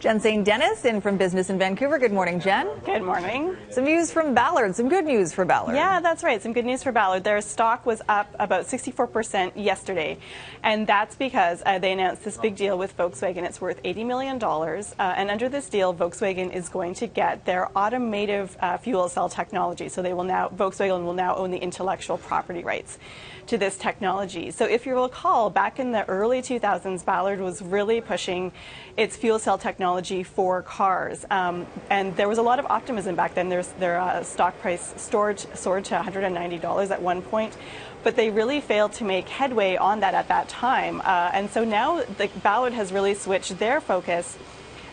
Jen St. Dennis in from Business in Vancouver. Good morning, Jen. Good morning. Some news from Ballard, some good news for Ballard. Yeah, that's right. Some good news for Ballard. Their stock was up about 64% yesterday, and that's because they announced this big deal with Volkswagen. It's worth $80 million, and under this deal, Volkswagen is going to get their automotive fuel cell technology. So Volkswagen will now own the intellectual property rights to this technology. So if you recall, back in the early 2000s, Ballard was really pushing its fuel cell technology for cars. And there was a lot of optimism back then. Their stock price soared to $190 at one point. But they really failed to make headway on that at that time. And so now Ballard has really switched their focus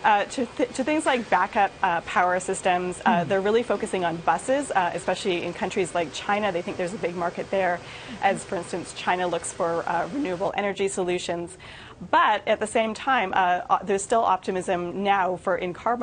to things like backup power systems. They're really focusing on buses, especially in countries like China. They think there's a big market there, as for instance, China looks for renewable energy solutions. But at the same time, there's still optimism now for car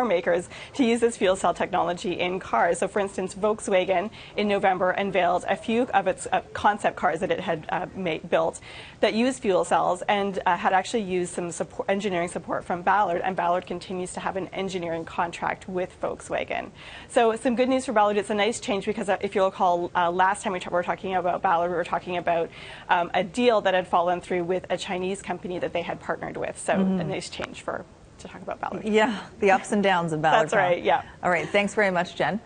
makers to use this fuel cell technology in cars. So, for instance, Volkswagen in November unveiled a few of its concept cars that it had built that use fuel cells and had actually used some engineering support from Ballard. And Ballard continues to have an engineering contract with Volkswagen. So, some good news for Ballard. It's a nice change because if you'll recall, last time we were talking about Ballard, we were talking about a deal that had fallen through with a Chinese company that they had partnered with. So a nice change to talk about Ballard. Yeah, the ups and downs of Ballard. That's right, yeah. All right, thanks very much, Jen.